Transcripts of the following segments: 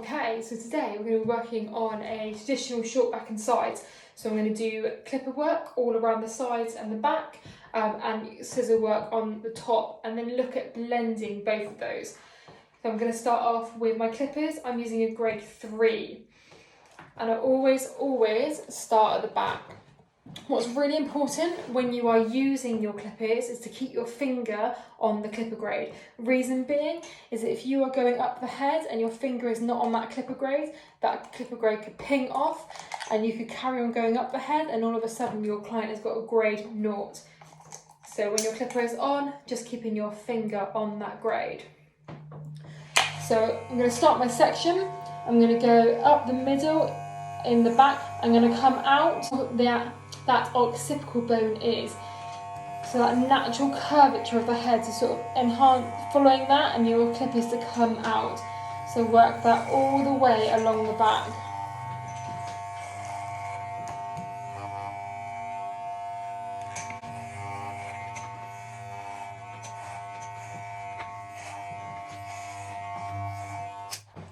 Okay, so today we're going to be working on a traditional short back and sides. So I'm going to do clipper work all around the sides and the back, and scissor work on the top, and then look at blending both of those. So I'm going to start off with my clippers. I'm using a grade 3, and I always start at the back. What's really important when you are using your clippers is to keep your finger on the clipper grade. Reason being is that if you are going up the head and your finger is not on that clipper grade could ping off and you could carry on going up the head and all of a sudden your client has got a grade 0. So when your clipper is on, just keeping your finger on that grade. So I'm going to start my section. I'm going to go up the middle in the back. I'm going to come out that occipital bone is. So that natural curvature of the head to sort of enhance, following that, and your clip is to come out. So work that all the way along the back.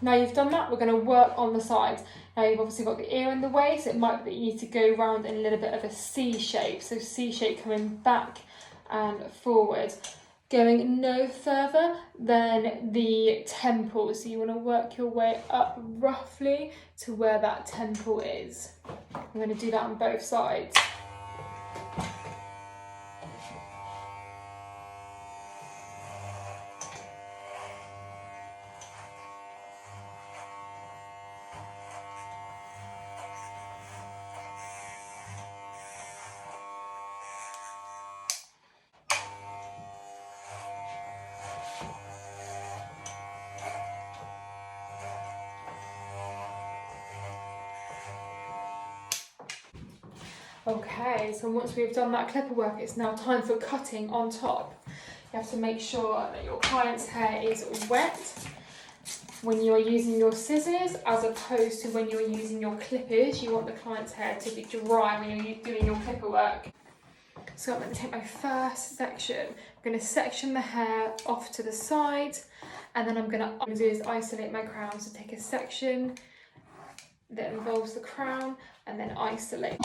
Now you've done that, we're going to work on the sides. Now you've obviously got the ear in the way, so it might be that you need to go round in a little bit of a C shape. So C shape coming back and forward. Going no further than the temple. So you want to work your way up roughly to where that temple is. I'm going to do that on both sides. Okay, so once we've done that clipper work, it's now time for cutting on top. You have to make sure that your client's hair is wet when you're using your scissors, as opposed to when you're using your clippers. You want the client's hair to be dry when you're doing your clipper work. So I'm going to take my first section. I'm going to section the hair off to the side, and then I'm going to do is isolate my crown. So take a section that involves the crown and then isolate.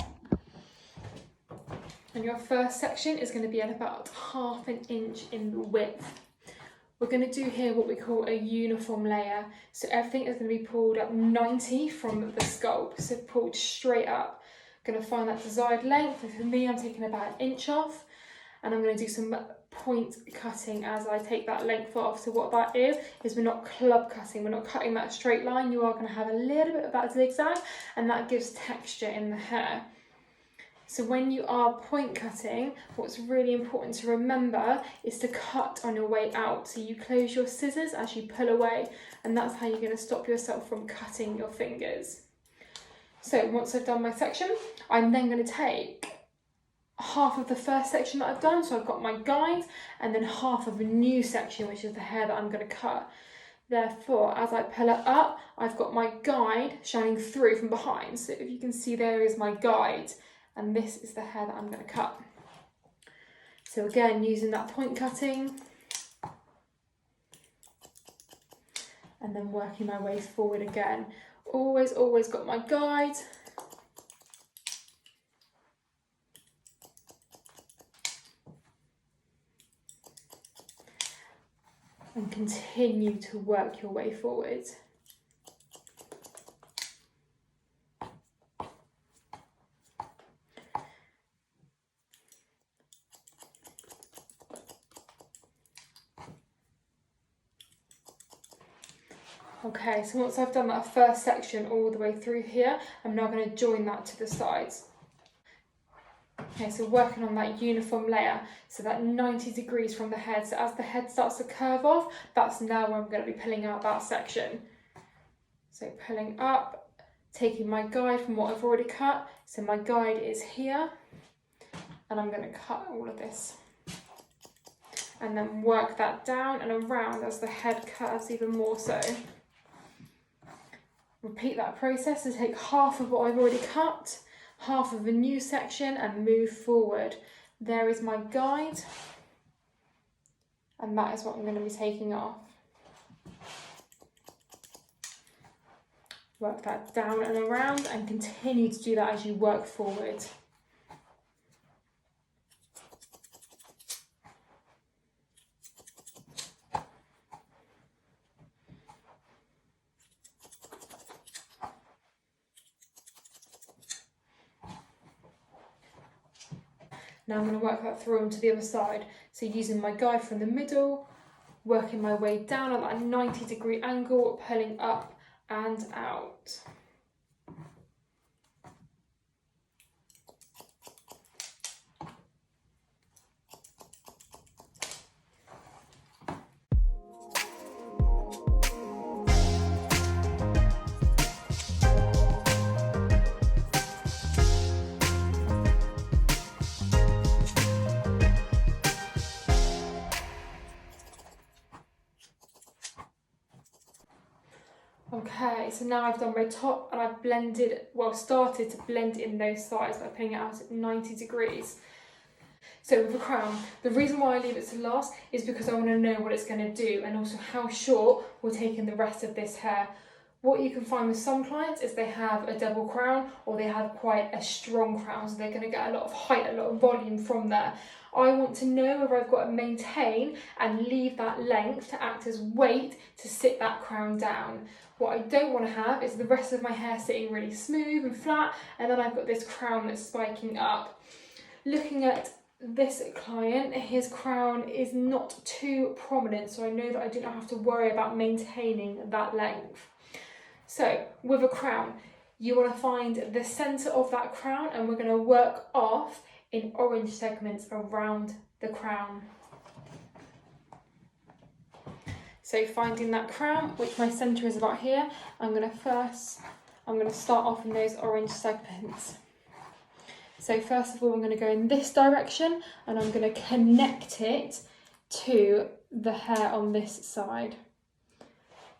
And your first section is going to be at about ½ an inch in width. We're going to do here what we call a uniform layer. So everything is going to be pulled up 90 from the scalp, so pulled straight up. I'm going to find that desired length, and for me I'm taking about 1 inch off, and I'm going to do some point cutting as I take that length off. So what that is we're not club cutting, we're not cutting that straight line. You are going to have a little bit of that zigzag, and that gives texture in the hair. So when you are point cutting, what's really important to remember is to cut on your way out. So you close your scissors as you pull away, and that's how you're going to stop yourself from cutting your fingers. So once I've done my section, I'm then going to take half of the first section that I've done. So I've got my guide, and then half of a new section, which is the hair that I'm going to cut. Therefore, as I pull it up, I've got my guide shining through from behind. So if you can see, there is my guide. And this is the hair that I'm going to cut. So again, using that point cutting, and then working my way forward again. Always got my guide. And continue to work your way forward. Okay, so once I've done that first section all the way through here, I'm now going to join that to the sides. Okay, so working on that uniform layer, so that 90 degrees from the head. So as the head starts to curve off, that's now where I'm going to be pulling out that section. So pulling up, taking my guide from what I've already cut. So my guide is here, and I'm going to cut all of this. And then work that down and around as the head curves even more so. Repeat that process to take half of what I've already cut, half of a new section, and move forward. There is my guide, and that is what I'm going to be taking off. Work that down and around and continue to do that as you work forward. Now I'm going to work that through onto the other side. So using my guide from the middle, working my way down at that 90-degree angle, pulling up and out. Okay, so now I've done my top and I've started to blend in those sides by putting it out at 90 degrees. So with the crown, the reason why I leave it to last is because I want to know what it's going to do and also how short we're taking the rest of this hair. What you can find with some clients is they have a double crown or they have quite a strong crown, so they're going to get a lot of height, a lot of volume from there. I want to know whether I've got to maintain and leave that length to act as weight to sit that crown down. What I don't want to have is the rest of my hair sitting really smooth and flat, and then I've got this crown that's spiking up. Looking at this client, his crown is not too prominent, so I know that I do not have to worry about maintaining that length. So with a crown, you want to find the centre of that crown, and we're going to work off in orange segments around the crown. So finding that crown, which my centre is about here, I'm going to start off in those orange segments. So first of all, I'm going to go in this direction and I'm going to connect it to the hair on this side.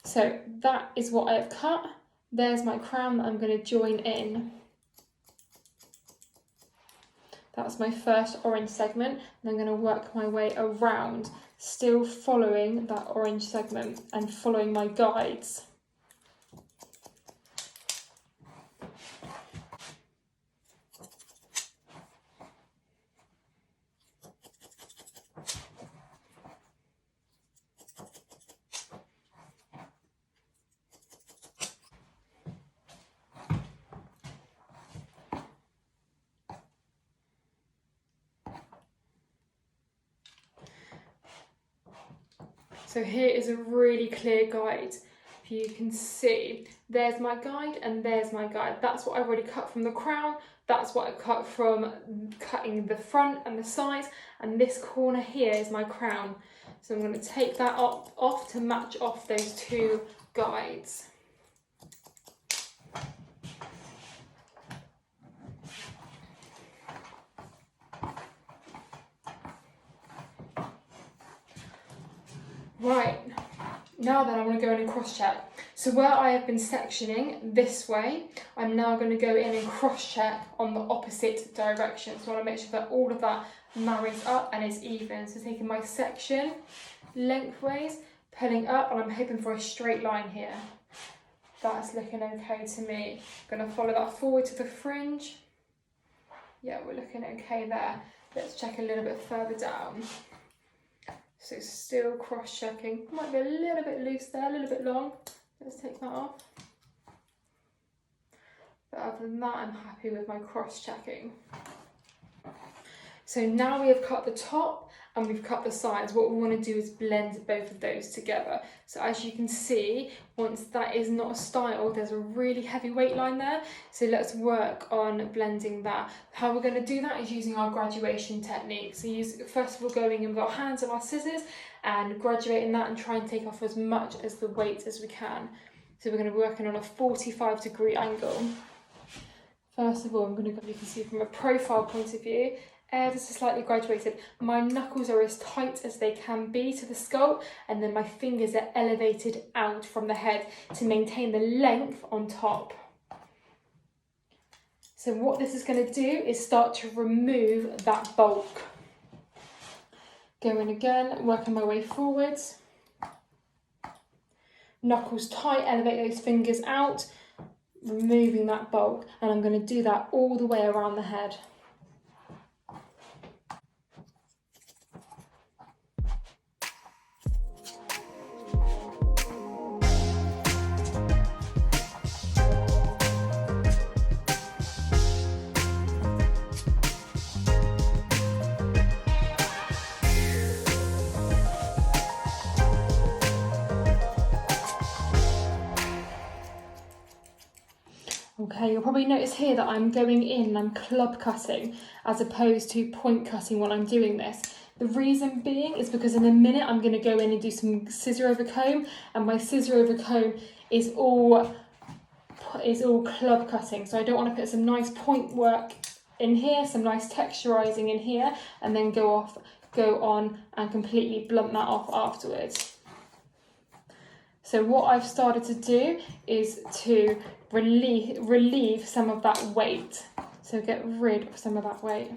So that is what I've cut. There's my crown that I'm going to join in. That's my first orange segment, and I'm going to work my way around, still following that orange segment and following my guides. So here is a really clear guide. If you can see, there's my guide and there's my guide. That's what I've already cut from the crown. That's what I cut from cutting the front and the sides. And this corner here is my crown. So I'm going to take that off to match off those two guides. Right, now then I want to go in and cross check. So where I have been sectioning this way, I'm now going to go in and cross check on the opposite direction. So I want to make sure that all of that marries up and is even. So taking my section lengthways, pulling up, and I'm hoping for a straight line here. That's looking okay to me. I'm going to follow that forward to the fringe. Yeah, we're looking okay there. Let's check a little bit further down. So still cross-checking. Might be a little bit loose there, a little bit long. Let's take that off. But other than that, I'm happy with my cross-checking. So now we have cut the top and we've cut the sides. What we want to do is blend both of those together. So as you can see, once that is not a style, there's a really heavy weight line there. So let's work on blending that. How we're going to do that is using our graduation technique. So first of all going in with our hands and our scissors and graduating that and try and take off as much as the weight as we can. So we're going to be working on a 45-degree angle. First of all, I'm going to go, you can see from a profile point of view, ever so slightly graduated. My knuckles are as tight as they can be to the skull, and then my fingers are elevated out from the head to maintain the length on top. So what this is going to do is start to remove that bulk. Going again, working my way forwards. Knuckles tight, elevate those fingers out. removing that bulk, and I'm going to do that all the way around the head. Okay, you'll probably notice here that I'm going in and I'm club cutting as opposed to point cutting when I'm doing this. The reason being is because in a minute I'm going to go in and do some scissor over comb, and my scissor over comb is all club cutting. So I don't want to put some nice point work in here, some nice texturizing in here, and then go on and completely blunt that off afterwards. So what I've started to do is to relieve some of that weight. So get rid of some of that weight.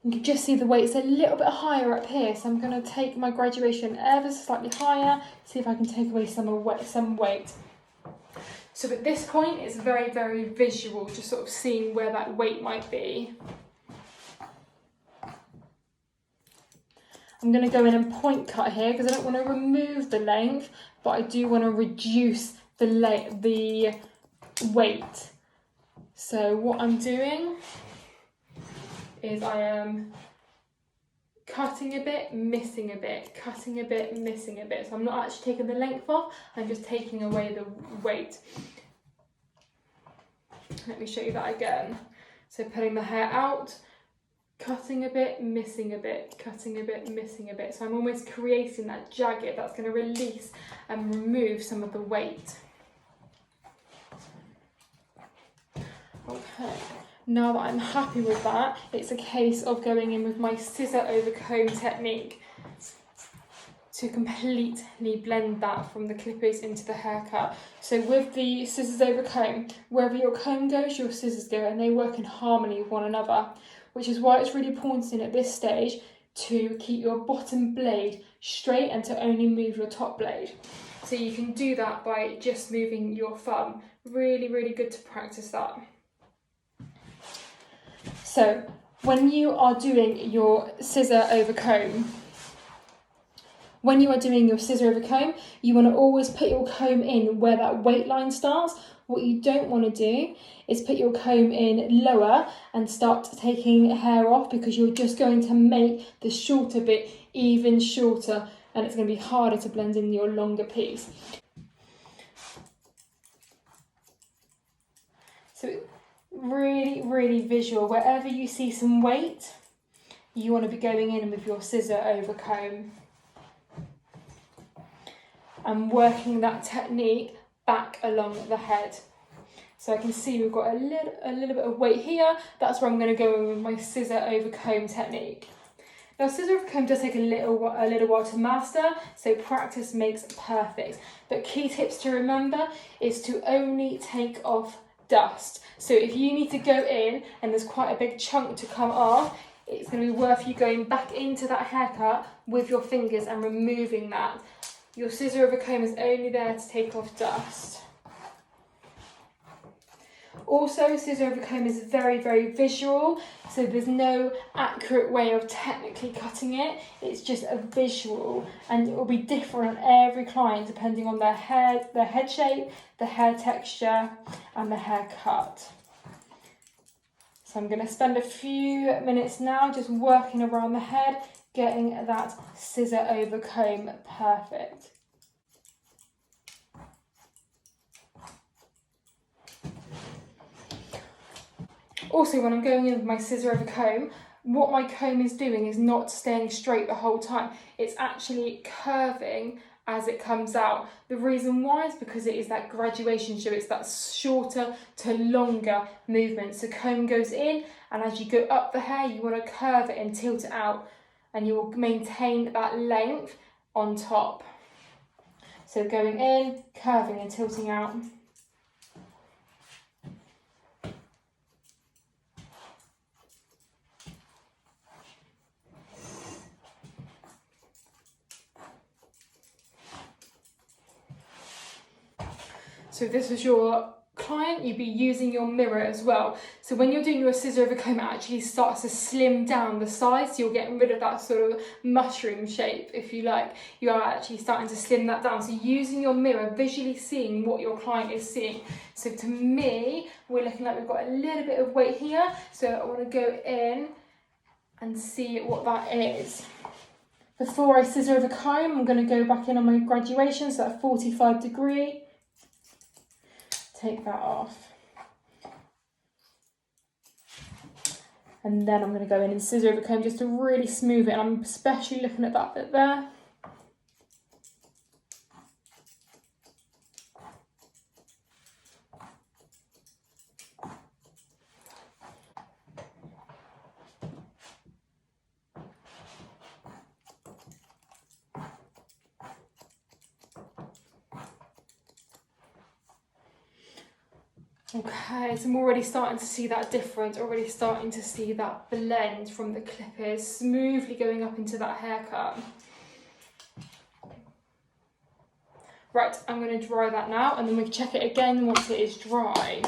You can just see the weight's a little bit higher up here, so I'm going to take my graduation ever so slightly higher, see if I can take away some weight. So at this point, it's very, very visual, just sort of seeing where that weight might be. I'm going to go in and point cut here because I don't want to remove the length, but I do want to reduce the weight. So what I'm doing is I am cutting a bit, missing a bit, cutting a bit, missing a bit. So I'm not actually taking the length off, I'm just taking away the weight. Let me show you that again. So pulling the hair out, cutting a bit, missing a bit, cutting a bit, missing a bit. So I'm almost creating that jagged that's going to release and remove some of the weight. Okay, now that I'm happy with that, it's a case of going in with my scissor over comb technique to completely blend that from the clippers into the haircut. So with the scissors over comb, wherever your comb goes, your scissors go, and they work in harmony with one another, which is why it's really important at this stage to keep your bottom blade straight and to only move your top blade. So you can do that by just moving your thumb. Really, really good to practice that. So when you are doing your scissor over comb, you want to always put your comb in where that weight line starts. What you don't want to do is put your comb in lower and start taking hair off, because you're just going to make the shorter bit even shorter, and it's going to be harder to blend in your longer piece. So really, really visual. Wherever you see some weight, you want to be going in with your scissor over comb and working that technique back along the head. So I can see we've got a little bit of weight here. That's where I'm going to go in with my scissor over comb technique. Now, scissor over comb does take a little while to master, so practice makes perfect. But key tips to remember is to only take off dust. So if you need to go in and there's quite a big chunk to come off, it's going to be worth you going back into that haircut with your fingers and removing that. Your scissor over comb is only there to take off dust. Also, scissor over comb is very, very visual, so there's no accurate way of technically cutting it. It's just a visual, and it will be different on every client depending on their head shape, the hair texture, and the haircut. So I'm going to spend a few minutes now just working around the head, getting that scissor over comb perfect. Also, when I'm going in with my scissor over comb, what my comb is doing is not staying straight the whole time. It's actually curving as it comes out. The reason why is because it is that graduation show. It's that shorter to longer movement. So comb goes in, and as you go up the hair, you want to curve it and tilt it out, and you will maintain that length on top. So going in, curving and tilting out. So if this was your client, you'd be using your mirror as well. So when you're doing your scissor over comb, it actually starts to slim down the size, so you're getting rid of that sort of mushroom shape, if you like. You are actually starting to slim that down. So using your mirror, visually seeing what your client is seeing. So to me, we're looking like we've got a little bit of weight here. So I want to go in and see what that is. Before I scissor over comb, I'm going to go back in on my graduation, so at 45 degree. Take that off. And then I'm going to go in and scissor over comb just to really smooth it, and I'm especially looking at that bit there. Okay, so I'm already starting to see that difference, already starting to see that blend from the clippers smoothly going up into that haircut. Right, I'm going to dry that now, and then we can check it again once it is dry.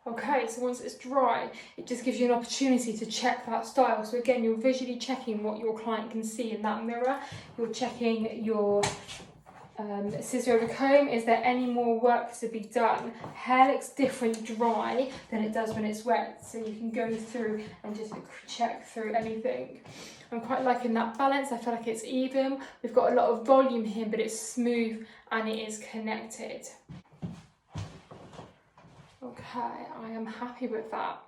Okay, so once it's dry, it just gives you an opportunity to check that style. So again, you're visually checking what your client can see in that mirror. You're checking your scissor over comb. Is there any more work to be done? Hair looks different dry than it does when it's wet. So you can go through and just check through anything. I'm quite liking that balance. I feel like it's even. We've got a lot of volume here, but it's smooth and it is connected. Okay, I am happy with that.